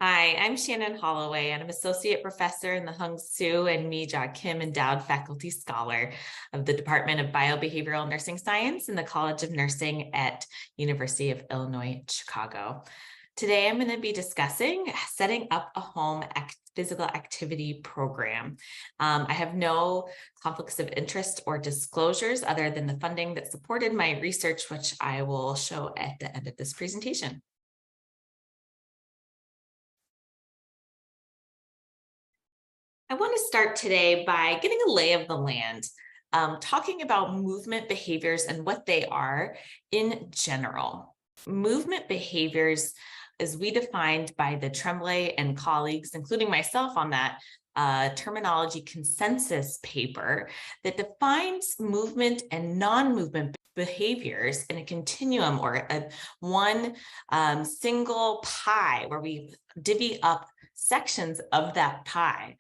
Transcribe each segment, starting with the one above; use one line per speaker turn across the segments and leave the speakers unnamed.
Hi, I'm Shannon Holloway, and I'm Associate Professor in the Hung Soo and Mi Ja Kim Endowed Faculty Scholar of the Department of Biobehavioral Nursing Science in the College of Nursing at University of Illinois, Chicago. Today, I'm going to be discussing setting up a home physical activity program. I have no conflicts of interest or disclosures other than the funding that supported my research, which I will show at the end of this presentation. I want to start today by getting a lay of the land, talking about movement behaviors and what they are in general. Movement behaviors, as we defined by the Tremblay and colleagues, including myself on that terminology consensus paper that defines movement and non-movement behaviors in a continuum or one single pie where we divvy up sections of that pie.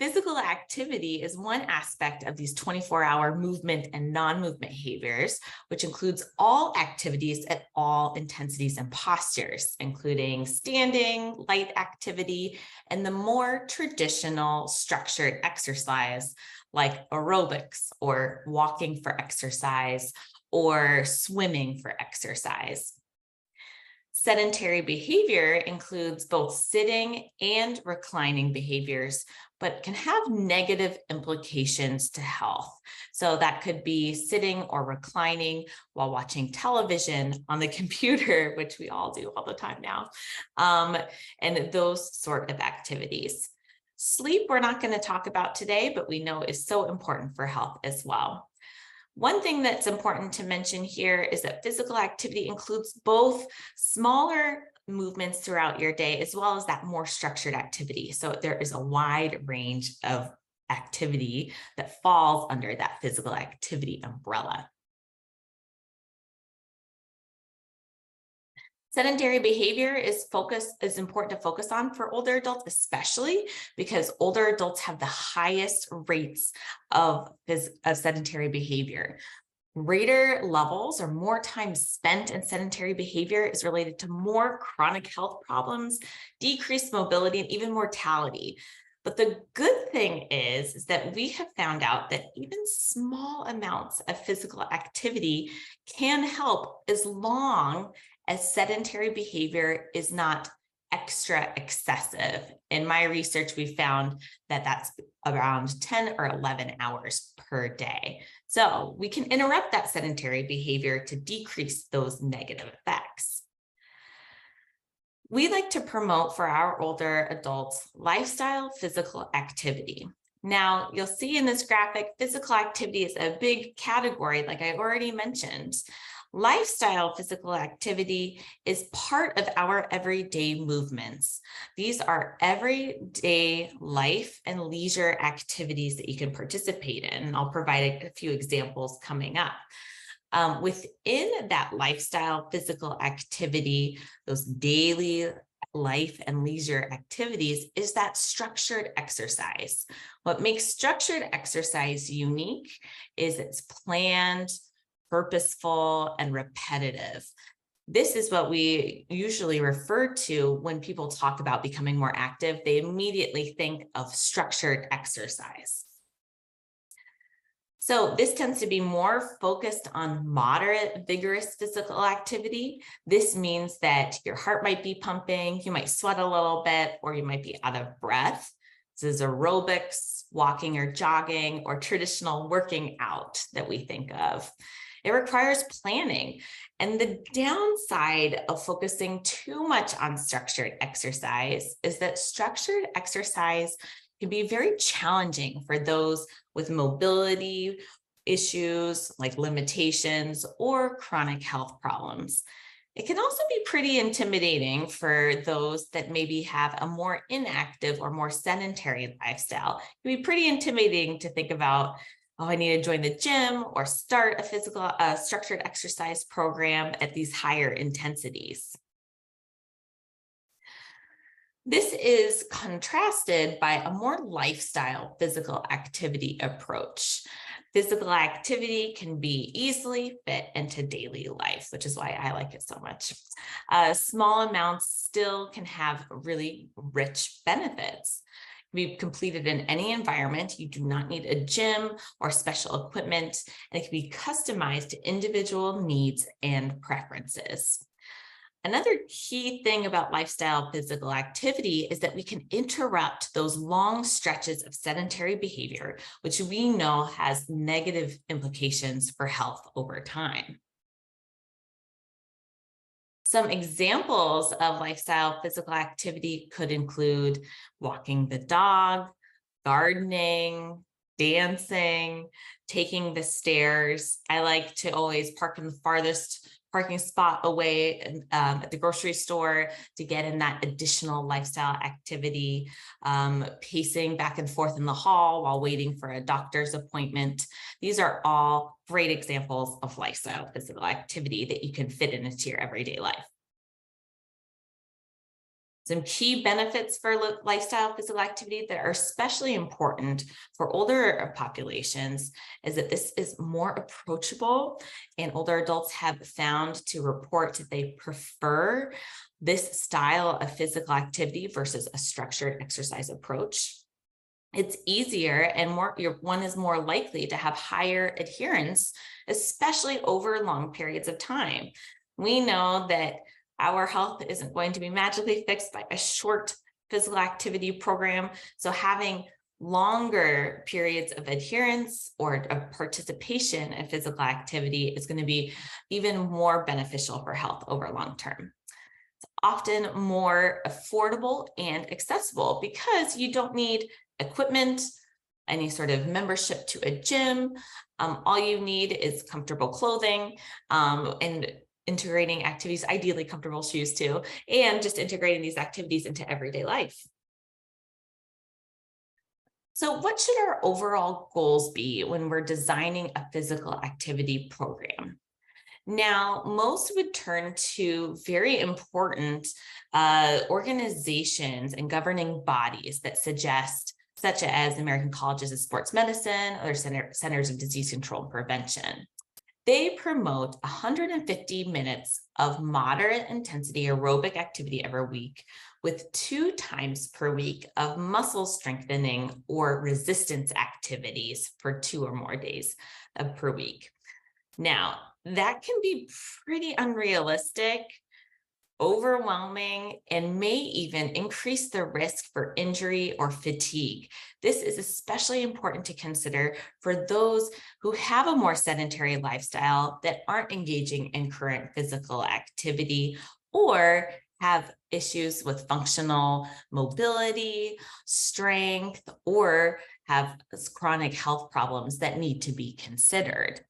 Physical activity is one aspect of these 24-hour movement and non-movement behaviors, which includes all activities at all intensities and postures, including standing, light activity, and the more traditional structured exercise like aerobics or walking for exercise or swimming for exercise. Sedentary behavior includes both sitting and reclining behaviors, but can have negative implications to health. So that could be sitting or reclining while watching television on the computer, which we all do all the time now, and those sort of activities. Sleep, we're not going to talk about today, but we know is so important for health as well. One thing that's important to mention here is that physical activity includes both smaller movements throughout your day, as well as that more structured activity. So there is a wide range of activity that falls under that physical activity umbrella. Sedentary behavior is important to focus on for older adults, especially because older adults have the highest rates of sedentary behavior. Greater levels or more time spent in sedentary behavior is related to more chronic health problems, decreased mobility, and even mortality. But the good thing is that we have found out that even small amounts of physical activity can help as long as sedentary behavior is not extra excessive. In my research, we found that that's around 10 or 11 hours per day. So we can interrupt that sedentary behavior to decrease those negative effects. We like to promote for our older adults lifestyle physical activity. Now, you'll see in this graphic, physical activity is a big category, like I already mentioned. Lifestyle physical activity is part of our everyday movements. These are everyday life and leisure activities that you can participate in. And I'll provide a few examples coming up. Within that lifestyle physical activity, those daily life and leisure activities is that structured exercise. What makes structured exercise unique is it's planned, purposeful, and repetitive. This is what we usually refer to when people talk about becoming more active. They immediately think of structured exercise. So this tends to be more focused on moderate, vigorous physical activity. This means that your heart might be pumping, you might sweat a little bit, or you might be out of breath. This is aerobics, walking or jogging, or traditional working out that we think of. It requires planning. And the downside of focusing too much on structured exercise is that structured exercise can be very challenging for those with mobility issues like limitations or chronic health problems. It can also be pretty intimidating for those that maybe have a more inactive or more sedentary lifestyle. It can be pretty intimidating to think about, oh, I need to join the gym or start a structured exercise program at these higher intensities. This is contrasted by a more lifestyle physical activity approach. Physical activity can be easily fit into daily life, which is why I like it so much. Small amounts still can have really rich benefits. It can be completed in any environment. You do not need a gym or special equipment, and it can be customized to individual needs and preferences. Another key thing about lifestyle physical activity is that we can interrupt those long stretches of sedentary behavior, which we know has negative implications for health over time. Some examples of lifestyle physical activity could include walking the dog, gardening, dancing, taking the stairs. I like to always park in the farthest parking spot away at the grocery store to get in that additional lifestyle activity, pacing back and forth in the hall while waiting for a doctor's appointment. These are all great examples of lifestyle physical activity that you can fit into your everyday life. Some key benefits for lifestyle physical activity that are especially important for older populations is that this is more approachable, and older adults have found to report that they prefer this style of physical activity versus a structured exercise approach. It's easier and one is more likely to have higher adherence, especially over long periods of time. We know that our health isn't going to be magically fixed by a short physical activity program. So having longer periods of adherence or of participation in physical activity is going to be even more beneficial for health over long term. It's often more affordable and accessible because you don't need equipment, any sort of membership to a gym. All you need is comfortable clothing and integrating activities, ideally comfortable shoes too, and just integrating these activities into everyday life. So what should our overall goals be when we're designing a physical activity program? Now, most would turn to very important organizations and governing bodies that suggest, such as American Colleges of Sports Medicine or Centers of Disease Control and Prevention. They promote 150 minutes of moderate intensity aerobic activity every week with 2 times per week of muscle strengthening or resistance activities for 2 or more days per week. Now, that can be pretty unrealistic, overwhelming, and may even increase the risk for injury or fatigue. This is especially important to consider for those who have a more sedentary lifestyle that aren't engaging in current physical activity or have issues with functional mobility, strength, or have chronic health problems that need to be considered.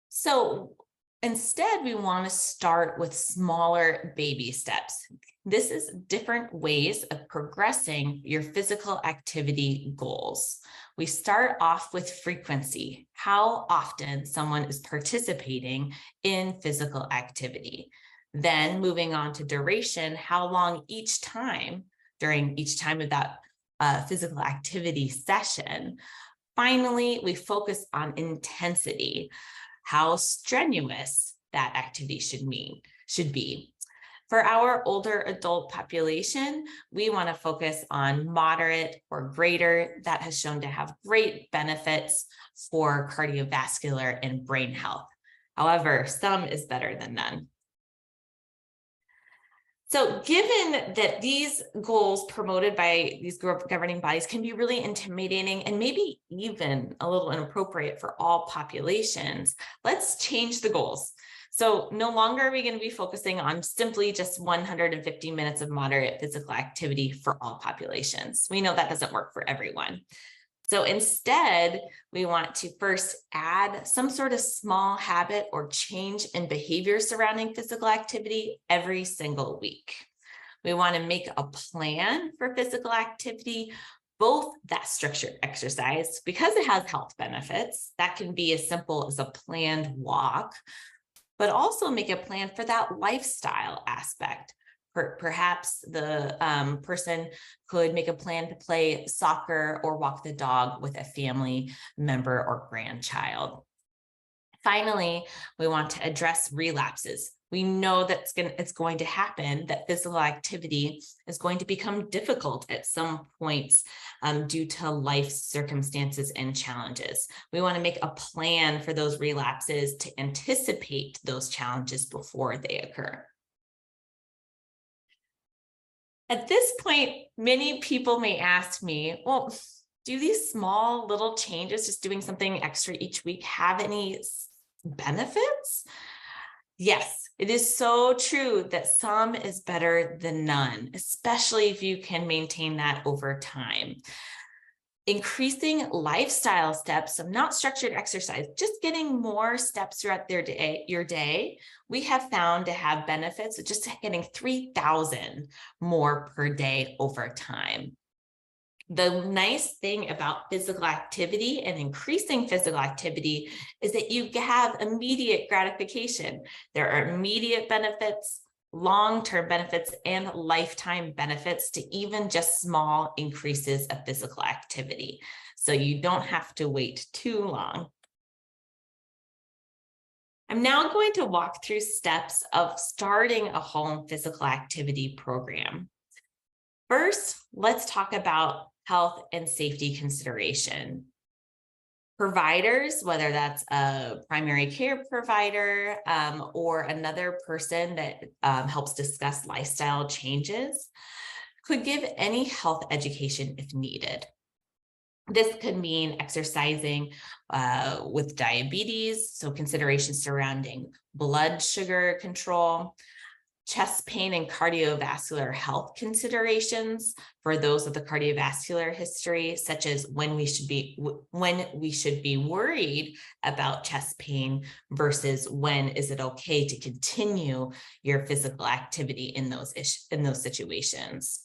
So instead, we want to start with smaller baby steps. This is different ways of progressing your physical activity goals. We start off with frequency, how often someone is participating in physical activity. Then moving on to duration, how long each time during each time of that physical activity session. Finally, we focus on intensity, how strenuous that activity should be. For our older adult population, we want to focus on moderate or greater. That has shown to have great benefits for cardiovascular and brain health. However, some is better than none. So given that these goals promoted by these governing bodies can be really intimidating and maybe even a little inappropriate for all populations, let's change the goals. So no longer are we going to be focusing on simply just 150 minutes of moderate physical activity for all populations. We know that doesn't work for everyone. So instead, we want to first add some sort of small habit or change in behavior surrounding physical activity every single week. We want to make a plan for physical activity, both that structured exercise, because it has health benefits. That can be as simple as a planned walk, but also make a plan for that lifestyle aspect, Perhaps the person could make a plan to play soccer or walk the dog with a family member or grandchild. Finally, we want to address relapses. We know that it's going to happen, that physical activity is going to become difficult at some points due to life circumstances and challenges. We want to make a plan for those relapses to anticipate those challenges before they occur. At this point, many people may ask me, well, do these small little changes, just doing something extra each week, have any benefits? Yes, it is so true that some is better than none, especially if you can maintain that over time. Increasing lifestyle steps of not structured exercise, just getting more steps throughout your day, we have found to have benefits of just getting 3,000 more per day over time. The nice thing about physical activity and increasing physical activity is that you have immediate gratification. There are immediate benefits, long-term benefits, and lifetime benefits to even just small increases of physical activity. So you don't have to wait too long. I'm now going to walk through steps of starting a home physical activity program. First, let's talk about health and safety consideration. Providers, whether that's a primary care provider or another person that helps discuss lifestyle changes, could give any health education if needed. This could mean exercising with diabetes, so considerations surrounding blood sugar control, chest pain and cardiovascular health considerations for those with a cardiovascular history, such as when we should be worried about chest pain versus when is it okay to continue your physical activity in those situations.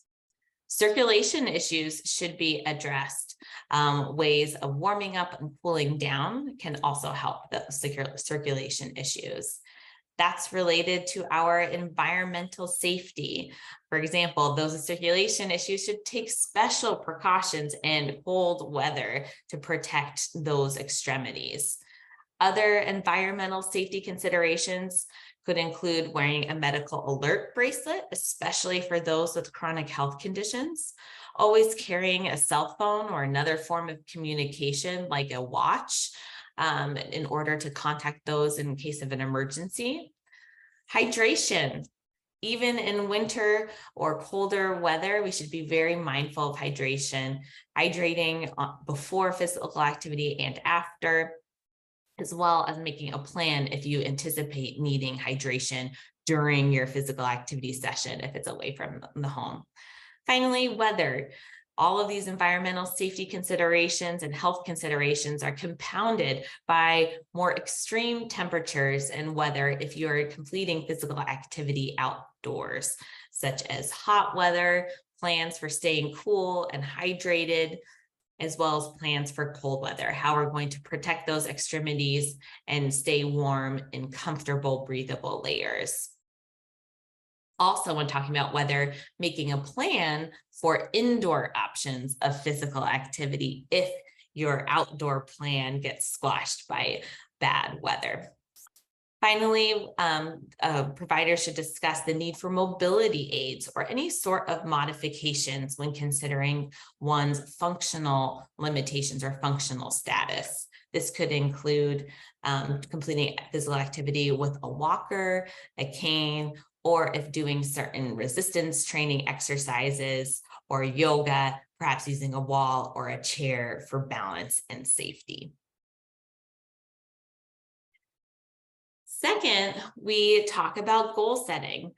Circulation issues should be addressed. Ways of warming up and cooling down can also help the circulation issues. That's related to our environmental safety. For example, those with circulation issues should take special precautions in cold weather to protect those extremities. Other environmental safety considerations could include wearing a medical alert bracelet, especially for those with chronic health conditions, always carrying a cell phone or another form of communication like a watch in order to contact those in case of an emergency. Hydration. Even in winter or colder weather, we should be very mindful of hydration, hydrating before physical activity and after, as well as making a plan if you anticipate needing hydration during your physical activity session if it's away from the home. Finally, weather. All of these environmental safety considerations and health considerations are compounded by more extreme temperatures and weather if you're completing physical activity outdoors, such as hot weather, plans for staying cool and hydrated, as well as plans for cold weather, how we're going to protect those extremities and stay warm in comfortable, breathable layers. Also, when talking about weather, making a plan for indoor options of physical activity if your outdoor plan gets squashed by bad weather. Finally, providers should discuss the need for mobility aids or any sort of modifications when considering one's functional limitations or functional status. This could include completing physical activity with a walker, a cane, or if doing certain resistance training exercises or yoga, perhaps using a wall or a chair for balance and safety. Second, we talk about goal setting.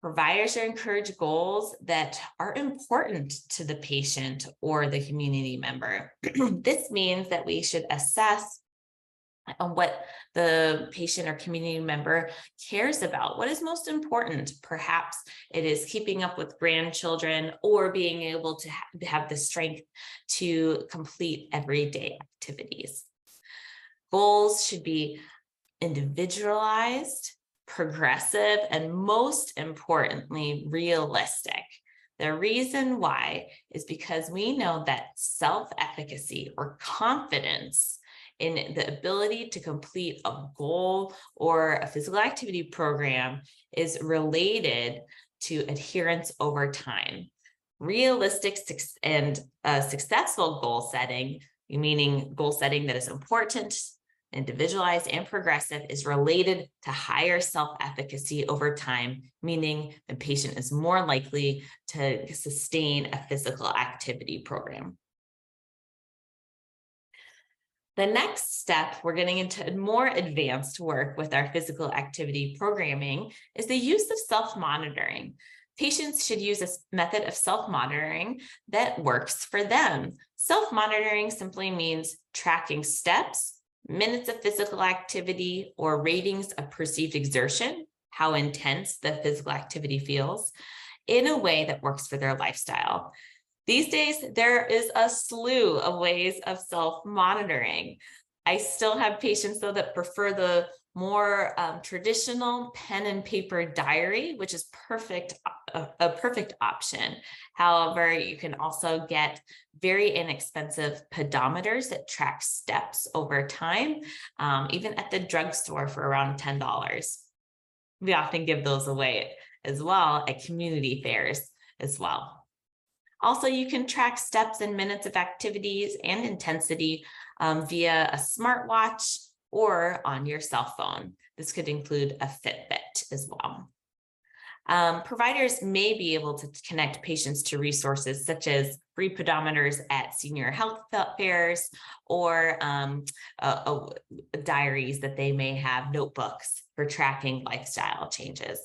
Providers should encourage goals that are important to the patient or the community member. This means that we should assess what the patient or community member cares about. What is most important? Perhaps it is keeping up with grandchildren or being able to have the strength to complete everyday activities. Goals should be individualized, progressive, and most importantly, realistic. The reason why is because we know that self-efficacy or confidence in the ability to complete a goal or a physical activity program is related to adherence over time. Realistic and successful goal setting, meaning goal setting that is important, individualized, and progressive, is related to higher self-efficacy over time, meaning the patient is more likely to sustain a physical activity program. The next step, we're getting into more advanced work with our physical activity programming, is the use of self-monitoring. Patients should use a method of self-monitoring that works for them. Self-monitoring simply means tracking steps, minutes of physical activity, or ratings of perceived exertion, how intense the physical activity feels, in a way that works for their lifestyle. These days, there is a slew of ways of self-monitoring. I still have patients, though, that prefer the more traditional pen and paper diary, which is a perfect option. However, you can also get very inexpensive pedometers that track steps over time, even at the drugstore for around $10. We often give those away as well at community fairs as well. Also, you can track steps and minutes of activities and intensity via a smartwatch or on your cell phone. This could include a Fitbit as well. Providers may be able to connect patients to resources such as free pedometers at senior health fairs or diaries that they may have, notebooks for tracking lifestyle changes.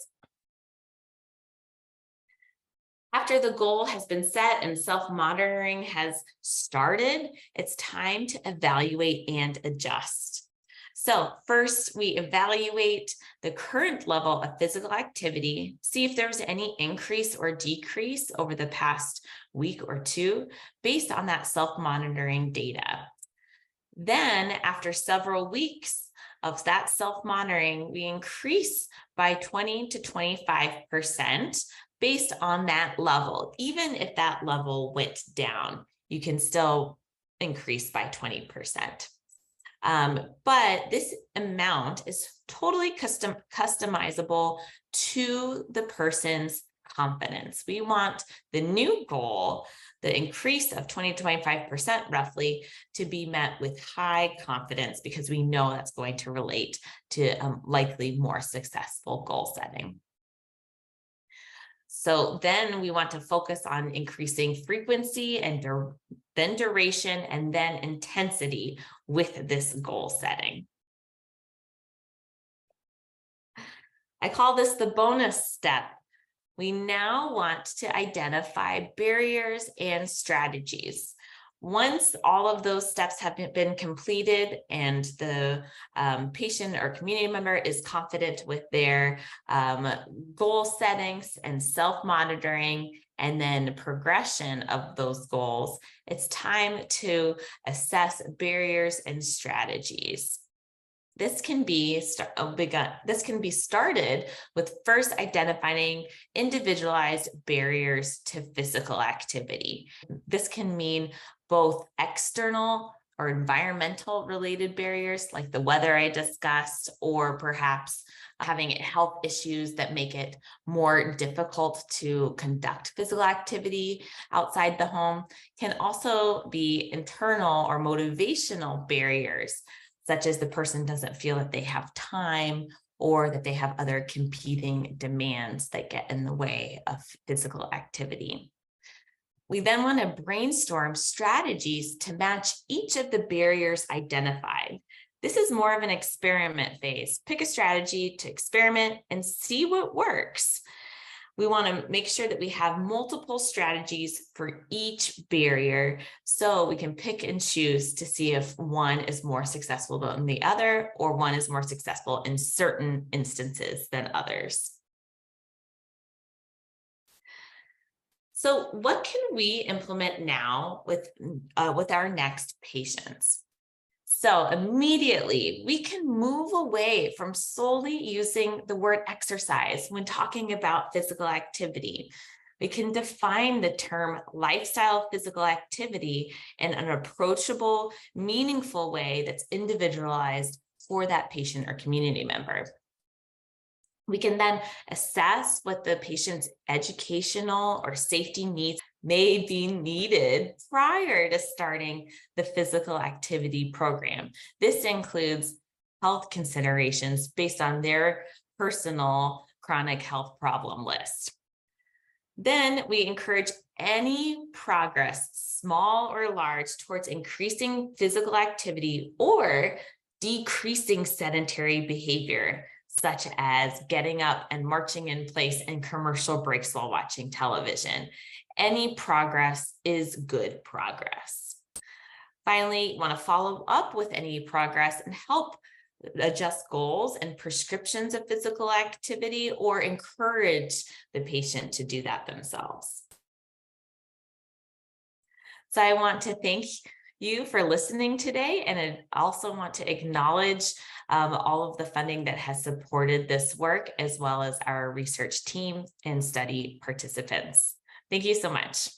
After the goal has been set and self-monitoring has started, it's time to evaluate and adjust. So first, we evaluate the current level of physical activity, see if there's any increase or decrease over the past week or two based on that self-monitoring data. Then, after several weeks of that self-monitoring, we increase by 20 to 25% based on that level. Even if that level went down, you can still increase by 20%. But this amount is totally customizable to the person's confidence. We want the new goal, the increase of 20 to 25% roughly, to be met with high confidence because we know that's going to relate to likely more successful goal setting. So then we want to focus on increasing frequency and then duration and then intensity with this goal setting. I call this the bonus step. We now want to identify barriers and strategies. Once all of those steps have been completed and the patient or community member is confident with their goal settings and self-monitoring and then progression of those goals, it's time to assess barriers and strategies. This can be started with first identifying individualized barriers to physical activity. This can mean both external or environmental related barriers like the weather I discussed, or perhaps having health issues that make it more difficult to conduct physical activity outside the home. Can also be internal or motivational barriers, such as the person doesn't feel that they have time or that they have other competing demands that get in the way of physical activity. We then want to brainstorm strategies to match each of the barriers identified. This is more of an experiment phase. Pick a strategy to experiment and see what works. We want to make sure that we have multiple strategies for each barrier so we can pick and choose to see if one is more successful than the other or one is more successful in certain instances than others. So what can we implement now with our next patients? So immediately we can move away from solely using the word exercise when talking about physical activity. We can define the term lifestyle physical activity in an approachable, meaningful way that's individualized for that patient or community member. We can then assess what the patient's educational or safety needs may be needed prior to starting the physical activity program. This includes health considerations based on their personal chronic health problem list. Then we encourage any progress, small or large, towards increasing physical activity or decreasing sedentary behavior, such as getting up and marching in place in commercial breaks while watching television. Any progress is good progress. Finally, you want to follow up with any progress and help adjust goals and prescriptions of physical activity or encourage the patient to do that themselves. So I want to thank you for listening today, and I also want to acknowledge all of the funding that has supported this work, as well as our research team and study participants. Thank you so much.